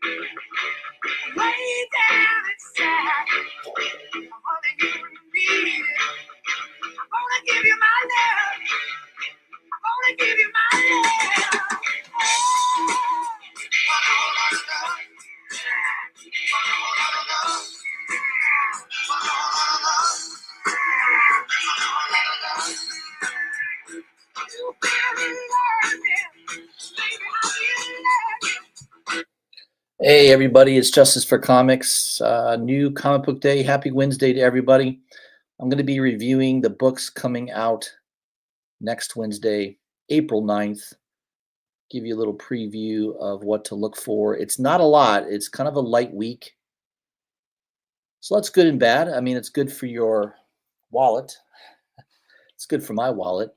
Way down inside, I wanna give you me. I wanna give you my love. I wanna give you my love. Hey everybody, it's Justice for Comics. New comic book day. Happy Wednesday to everybody. I'm going to be reviewing the books coming out next Wednesday, April 9th. Give you a little preview of what to look for. It's not a lot. It's kind of a light week. So that's good and bad. I mean, it's good for your wallet. It's good for my wallet.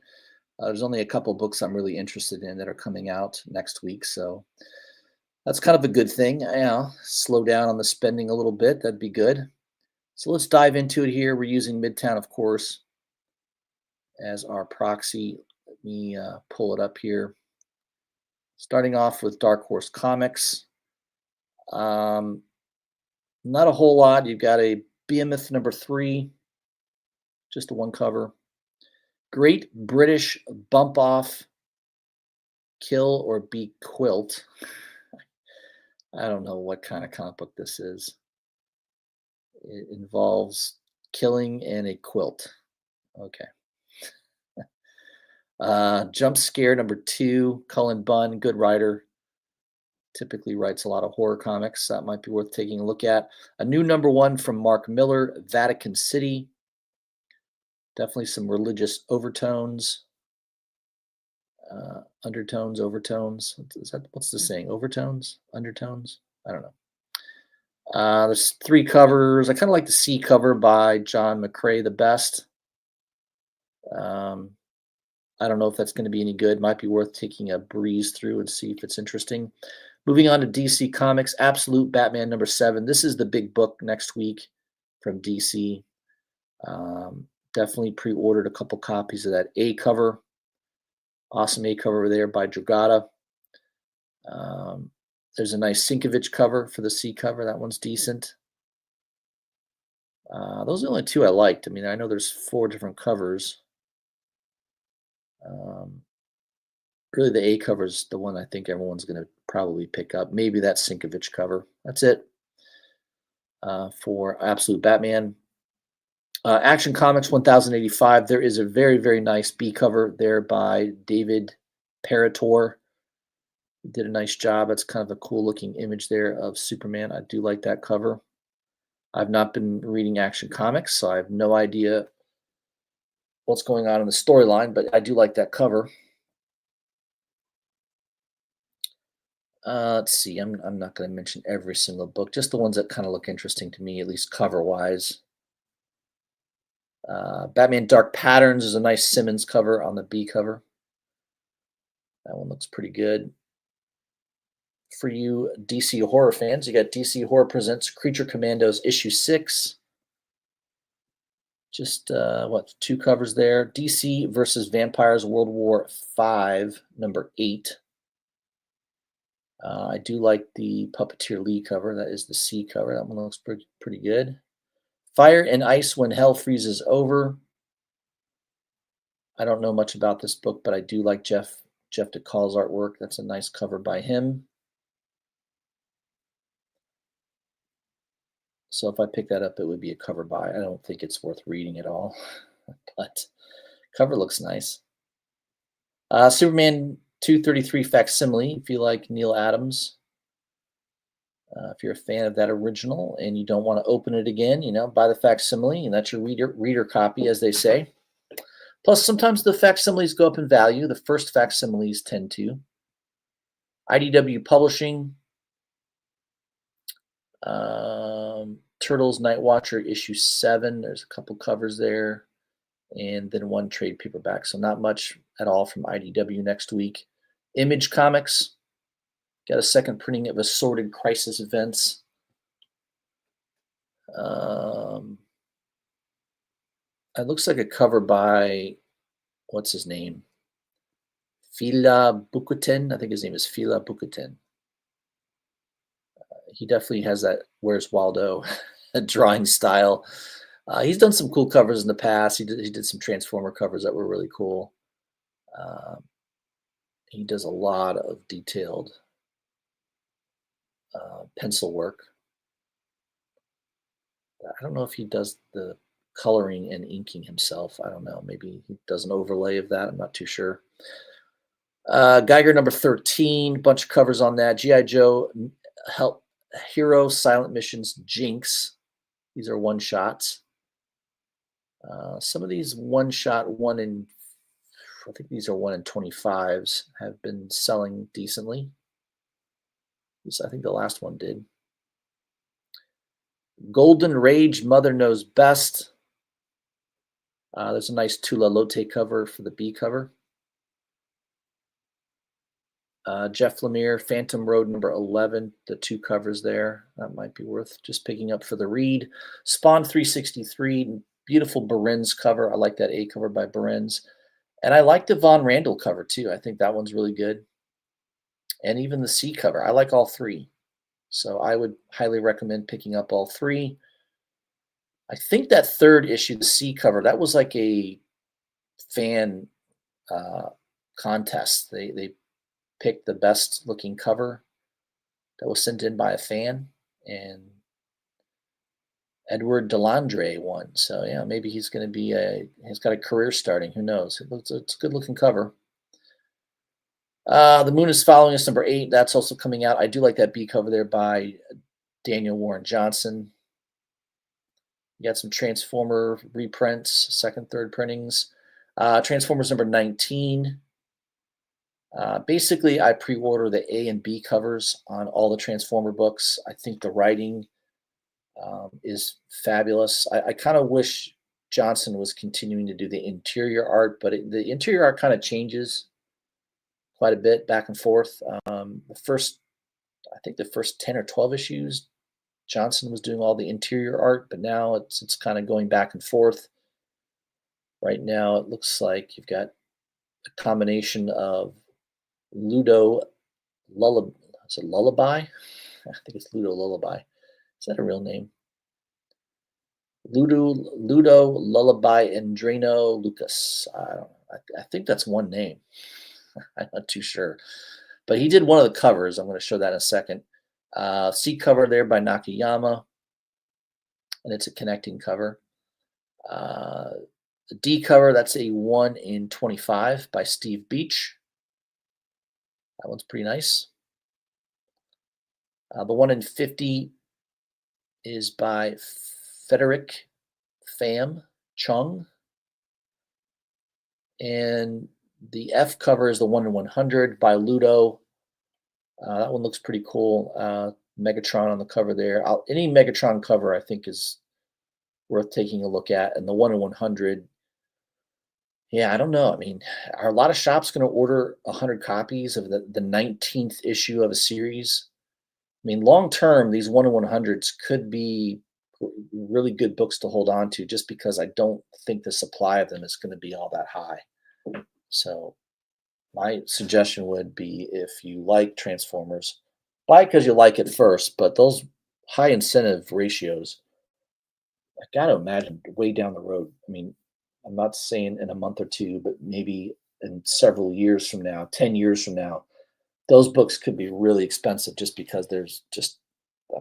There's only a couple books I'm really interested in that are coming out next week. So that's kind of a good thing. Slow down on the spending a little bit. That'd be good. So let's dive into it here. We're using Midtown, of course, as our proxy. Let me pull it up here. Starting off with Dark Horse Comics. Not a whole lot. You've got a Behemoth #3, just a one cover. Great British Bump Off Kill or Be Quilt. I don't know what kind of comic book this is. It involves killing and a quilt. Okay. Jump Scare #2, Cullen Bunn, good writer. Typically writes a lot of horror comics. That might be worth taking a look at. A new #1 from Mark Miller, Vatican City. Definitely some religious overtones. Undertones, overtones. What's the saying? Overtones? Undertones? I don't know. There's 3 covers. I kind of like the C cover by John McCrae the best. I don't know if that's going to be any good. Might be worth taking a breeze through and see if it's interesting. Moving on to DC Comics, Absolute Batman #7. This is the big book next week from DC. Definitely pre-ordered a couple copies of that A cover. Awesome A cover there by Dragata. There's a nice Sienkiewicz cover for the C cover. That one's decent. Those are the only 2 I liked. I mean, I know there's 4 different covers. Really, the A cover is the one I think everyone's going to probably pick up. Maybe that Sienkiewicz cover. That's it for Absolute Batman. Action Comics 1085. There is a very, very nice B cover there by David Parator. He did a nice job. It's kind of a cool looking image there of Superman. I do like that cover. I've not been reading Action Comics, so I have no idea what's going on in the storyline, but I do like that cover. Let's see. I'm not going to mention every single book, just the ones that kind of look interesting to me, at least cover-wise. Batman Dark Patterns is a nice Simmons cover on the B cover. That one looks pretty good. For you DC horror fans, you got DC Horror Presents Creature Commandos #6. Just, 2 covers there. DC versus Vampires World War V, #8. I do like the Puppeteer Lee cover. That is the C cover. That one looks pretty good. Fire and Ice When Hell Freezes Over. I don't know much about this book, but I do like Jeff DeCall's artwork. That's a nice cover by him. So if I pick that up, it would be a cover buy. I don't think it's worth reading at all, but cover looks nice. Superman 233 Facsimile, if you like Neil Adams. If you're a fan of that original and you don't want to open it again, buy the facsimile, and that's your reader copy, as they say. Plus, sometimes the facsimiles go up in value. The first facsimiles tend to. IDW Publishing, Turtles Night Watcher #7. There's a couple covers there, and then 1 trade paperback. So not much at all from IDW next week. Image Comics. Got a second printing of Assorted Crisis Events. It looks like a cover by, what's his name? Fila Bukuten. I think his name is Fila Bukuten. He definitely has that Where's Waldo drawing style. He's done some cool covers in the past. He did some Transformer covers that were really cool. Um, he does a lot of detailed pencil work. I don't know if he does the coloring and inking himself. I don't know. Maybe he does an overlay of that. I'm not too sure. Geiger number 13, bunch of covers on that. G.I. Joe, Help, Hero, Silent Missions, Jinx. These are one shots. Some of these one shot, I think these are 1 in 25s, have been selling decently. I think the last one did. Golden Rage, Mother Knows Best. There's a nice Tula Lotte cover for the B cover. Jeff Lemire, Phantom Road number 11, the 2 covers there. That might be worth just picking up for the read. Spawn 363, beautiful Berens cover. I like that A cover by Berens. And I like the Von Randall cover too. I think that one's really good. And even the C cover. I like all 3. So I would highly recommend picking up all 3. I think that 3rd issue, the C cover, that was like a fan contest. They picked the best looking cover that was sent in by a fan, and Edward Delandre won. So yeah, maybe he's going to be he's got a career starting. Who knows? It's a good looking cover. The Moon is Following Us number 8. That's also coming out. I do like that B cover there by Daniel Warren Johnson. You got some Transformer reprints, 2nd, 3rd printings. Transformers number 19. Basically, I pre-order the A and B covers on all the Transformer books. I think the writing is fabulous. I kind of wish Johnson was continuing to do the interior art, but the interior art kind of changes quite a bit back and forth. I think the first 10 or 12 issues, Johnson was doing all the interior art, but now it's kind of going back and forth. Right now, it looks like you've got a combination of Ludo Lullaby. Is it Lullaby? I think it's Ludo Lullaby. Is that a real name? Ludo Lullaby and Drano Lucas. I think that's one name. I'm not too sure. But he did one of the covers. I'm going to show that in a second. C cover there by Nakayama. And it's a connecting cover. The D cover, that's a 1 in 25 by Steve Beach. That one's pretty nice. The 1 in 50 is by Frederick Pham Chung. And the F cover is the 1 in 100 by Ludo. That one looks pretty cool. Megatron on the cover there. Any Megatron cover I think is worth taking a look at. And the 1 in 100, yeah, I don't know. I mean, are a lot of shops going to order 100 copies of the 19th issue of a series? I mean, long term, these 1 in 100s could be really good books to hold on to, just because I don't think the supply of them is going to be all that high. So my suggestion would be, if you like Transformers, buy because you like it first, but those high incentive ratios, I got to imagine way down the road. I mean, I'm not saying in a month or two, but maybe in several years from now, 10 years from now, those books could be really expensive, just because I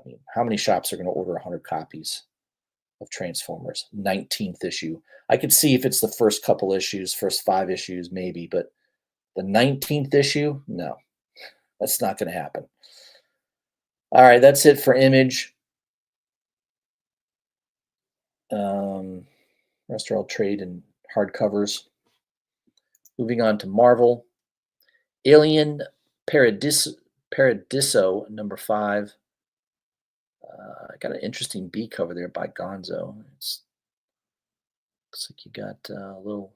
mean, how many shops are going to order 100 copies of Transformers 19th issue? I could see if it's the first couple issues, first 5 issues, maybe, but the 19th issue, no, that's not going to happen. All right, that's it for Image. Rest are all trade and hardcovers. Moving on to Marvel. Alien Paradiso number 5. I got an interesting B cover there by Gonzo. Looks like you got a little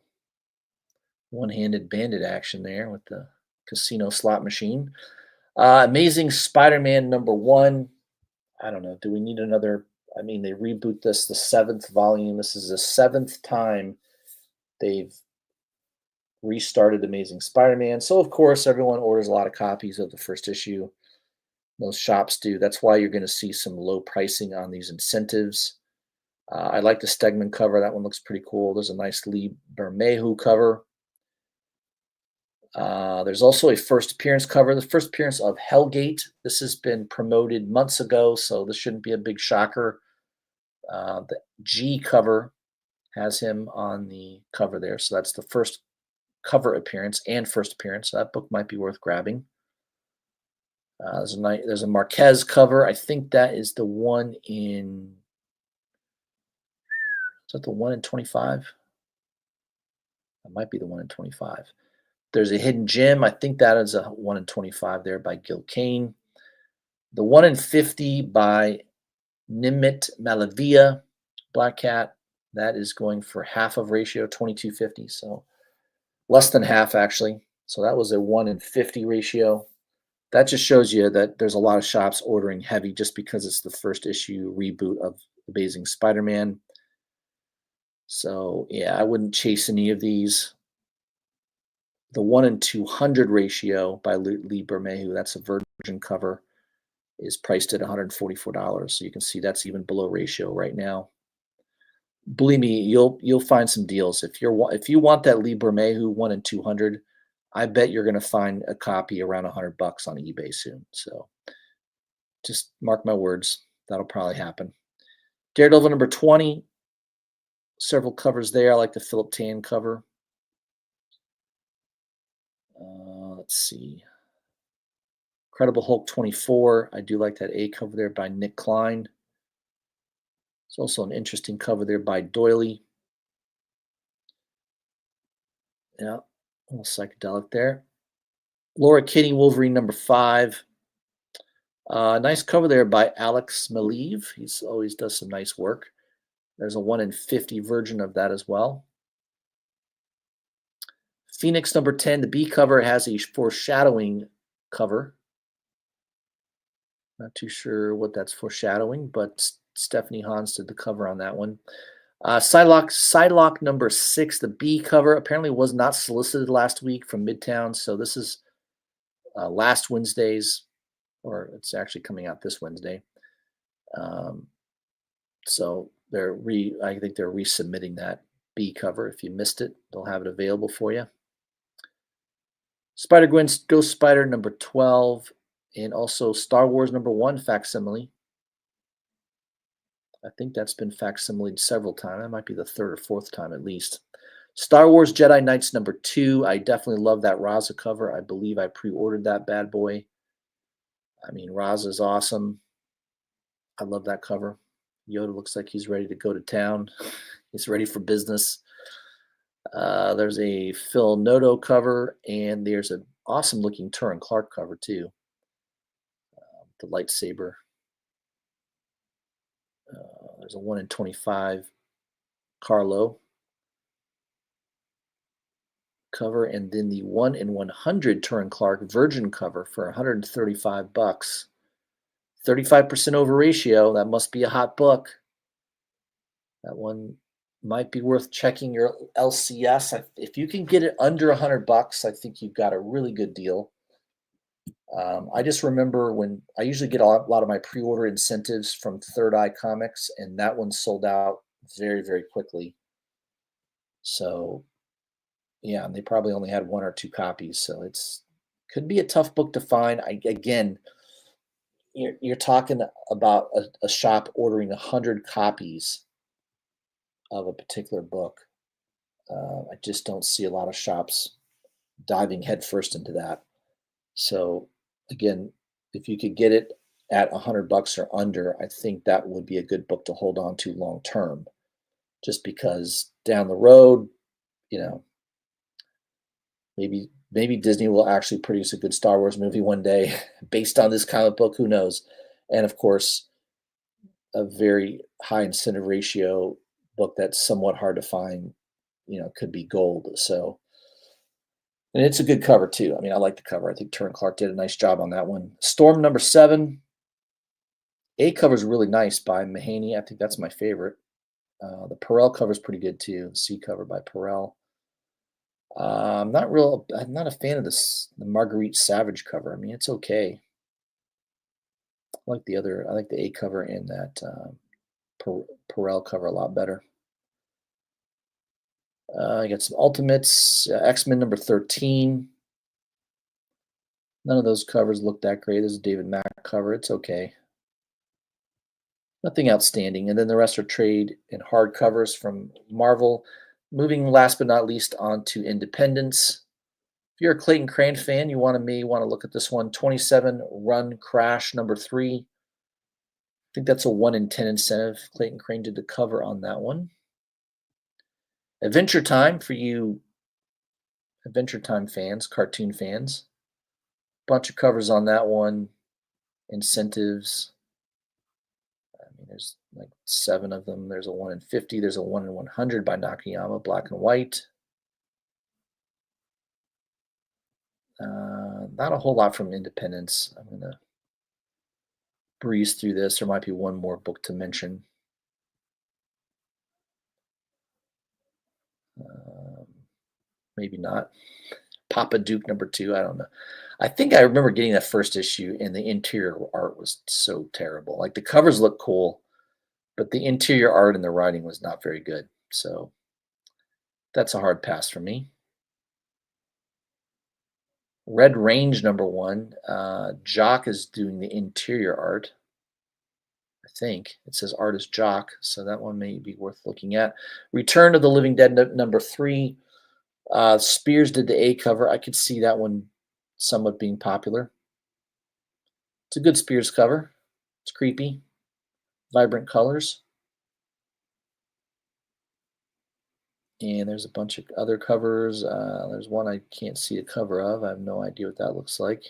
one-handed bandit action there with the casino slot machine. Amazing Spider-Man number 1. I don't know. Do we need another? I mean, they reboot this, the 7th volume. This is the 7th time they've restarted Amazing Spider-Man. So, of course, everyone orders a lot of copies of the first issue. Most shops do. That's why you're going to see some low pricing on these incentives. I like the Stegman cover. That one looks pretty cool. There's a nice Lee Bermejo cover. There's also a first appearance cover, the first appearance of Hellgate. This has been promoted months ago, so this shouldn't be a big shocker. The G cover has him on the cover there, so that's the first cover appearance and first appearance. So that book might be worth grabbing. There's a Marquez cover. I think that is the one in. Is that the one in 25? That might be the one in 25. There's a Hidden Gem. I think that is a 1 in 25 there by Gil Kane. The 1 in 50 by Nimit Malavia, Black Cat. That is going for half of ratio, 2250. So less than half, actually. So that was a 1 in 50 ratio. That just shows you that there's a lot of shops ordering heavy just because it's the first issue reboot of Amazing Spider-Man. So, yeah, I wouldn't chase any of these. The 1 in 200 ratio by Lee Bermejo, that's a Virgin cover, is priced at $144. So you can see that's even below ratio right now. Believe me, you'll find some deals. If you want that Lee Bermejo 1 in 200, I bet you're going to find a copy around $100 on eBay soon. So just mark my words, that'll probably happen. Daredevil number 20, several covers there. I like the Philip Tan cover. Let's see. Incredible Hulk 24. I do like that A cover there by Nick Klein. There's also an interesting cover there by Doily. Yeah, a little psychedelic there. Laura Kinney Wolverine number 5. Nice cover there by Alex Maleev. He's always does some nice work. There's a 1 in 50 version of that as well. Phoenix number 10, the B cover has a foreshadowing cover. Not too sure what that's foreshadowing, but Stephanie Hans did the cover on that one. Psylocke number 6, the B cover, apparently was not solicited last week from Midtown, so this is last Wednesday's, or it's actually coming out this Wednesday. So I think they're resubmitting that B cover. If you missed it, they'll have it available for you. Spider-Gwen Ghost Spider number 12, and also Star Wars number 1 facsimile. I think that's been facsimiled several times. That might be the 3rd or 4th time at least. Star Wars Jedi Knights number 2. I definitely love that Raza cover. I believe I pre-ordered that bad boy. I mean, Raza's awesome. I love that cover. Yoda looks like he's ready to go to town. He's ready for business. There's a Phil Noto cover, and there's an awesome looking Turin Clark cover too. The lightsaber. There's a 1 in 25 Carlo cover, and then the 1 in 100 Turin Clark Virgin cover for $135. 35% over ratio. That must be a hot book. That one might be worth checking your LCS. If you can get it under $100, I think you've got a really good deal. I just remember when I usually get a lot of my pre-order incentives from Third Eye Comics, and that one sold out very, very quickly. So, yeah, and they probably only had 1 or 2 copies. So could be a tough book to find. Again, you're talking about a shop ordering 100 copies of a particular book. I just don't see a lot of shops diving headfirst into that. So again, if you could get it at $100 or under, I think that would be a good book to hold on to long term. Just because down the road, maybe Disney will actually produce a good Star Wars movie one day based on this comic book. Who knows? And of course, a very high incentive ratio book that's somewhat hard to find, could be gold. So, and it's a good cover too. I mean, I like the cover. I think Turin Clark did a nice job on that one. Storm number 7. A cover is really nice by Mahaney. I think that's my favorite. The Perel cover is pretty good too. C cover by Perel. I'm not a fan of the Marguerite Savage cover. I mean, it's okay. like I like the A cover and that Perel cover a lot better. I got some Ultimates, X-Men number 13. None of those covers look that great. There's a David Mack cover. It's okay. Nothing outstanding. And then the rest are trade and hard covers from Marvel. Moving last but not least on to Independence. If you're a Clayton Crane fan, you may want to look at this one. 27 Run Crash number 3. I think that's a 1 in 10 incentive. Clayton Crane did the cover on that one. Adventure Time for you Adventure Time fans, cartoon fans. Bunch of covers on that one. Incentives. I mean, there's like 7 of them. There's a 1 in 50. There's a 1 in 100 by Nakayama, black and white. Not a whole lot from Independence. I'm going to breeze through this. There might be one more book to mention. Maybe not. Papa Duke number 2. I don't know. I think I remember getting that first issue, and the interior art was so terrible. Like the covers look cool, but the interior art and the writing was not very good. So that's a hard pass for me. Red Range number 1. Jock is doing the interior art. I think it says artist Jock, so that one may be worth looking at. Return of the Living Dead number 3. Spears did the A cover. I could see that one somewhat being popular. It's a good Spears cover. It's creepy, vibrant colors. And there's a bunch of other covers. There's one I can't see a cover of. I have no idea what that looks like.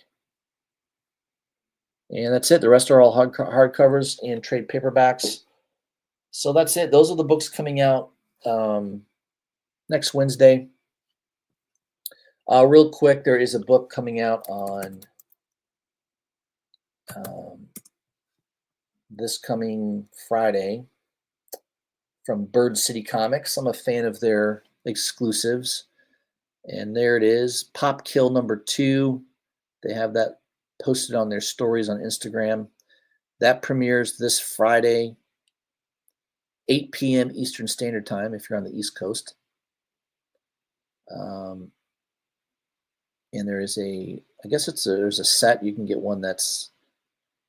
And that's it. The rest are all hard covers and trade paperbacks. So that's it. Those are the books coming out next Wednesday. Real quick, there is a book coming out on this coming Friday from Bird City Comics. I'm a fan of their exclusives. And there it is, Pop Kill number 2. They have that posted on their stories on Instagram. That premieres this Friday, 8 p.m. Eastern Standard Time if you're on the East Coast. And there is there's a set. You can get one that's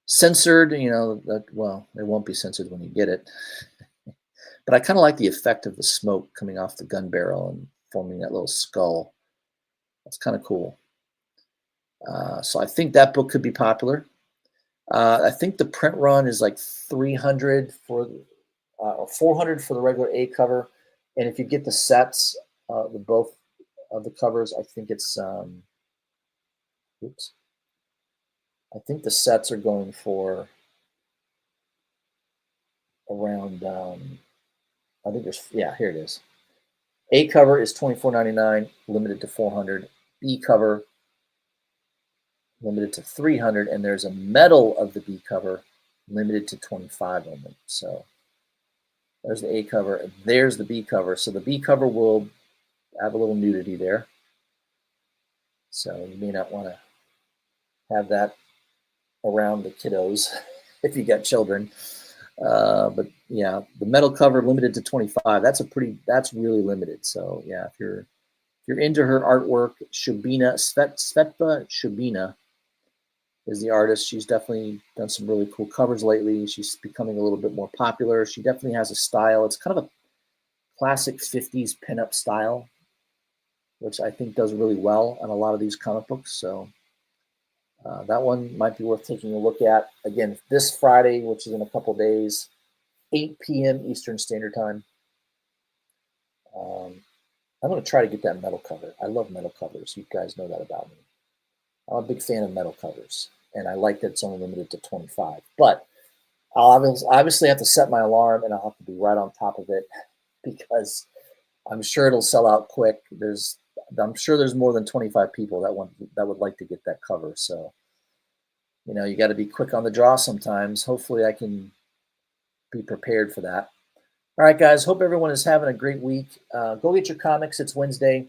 censored, well, it won't be censored when you get it. But I kind of like the effect of the smoke coming off the gun barrel and forming that little skull. That's kind of cool. So I think that book could be popular. I think the print run is like 300 or 400 for the regular A cover. And if you get the sets, both of the covers, I think it's, I think the sets are going for around, I think here it is. A cover is $24.99, limited to 400. B cover, limited to 300. And there's a medal of the B cover, limited to 25 only. So there's the A cover. There's the B cover. So the B cover will have a little nudity there. So you may not want to have that around the kiddos if you got children. But yeah, the metal cover limited to 25. That's really limited. So yeah, if you're into her artwork, Svetba Shubina is the artist. She's definitely done some really cool covers lately. She's becoming a little bit more popular. She definitely has a style. It's kind of a classic 50s pinup style, which I think does really well on a lot of these comic books. So that one might be worth taking a look at. Again, this Friday, which is in a couple days, 8 p.m. Eastern Standard Time. I'm going to try to get that metal cover. I love metal covers. You guys know that about me. I'm a big fan of metal covers, and I like that it's only limited to 25. But I'll obviously have to set my alarm, and I'll have to be right on top of it because I'm sure it'll sell out quick. I'm sure there's more than 25 people that would like to get that cover. So, you got to be quick on the draw sometimes. Hopefully I can be prepared for that. All right, guys, hope everyone is having a great week. Go get your comics. It's Wednesday,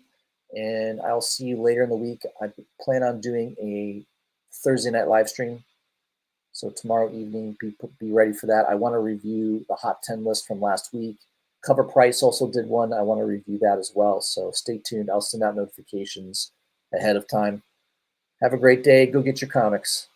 and I'll see you later in the week. I plan on doing a Thursday night live stream. So tomorrow evening, be ready for that. I want to review the Hot 10 list from last week. Cover Price also did one. I want to review that as well. So stay tuned. I'll send out notifications ahead of time. Have a great day. Go get your comics.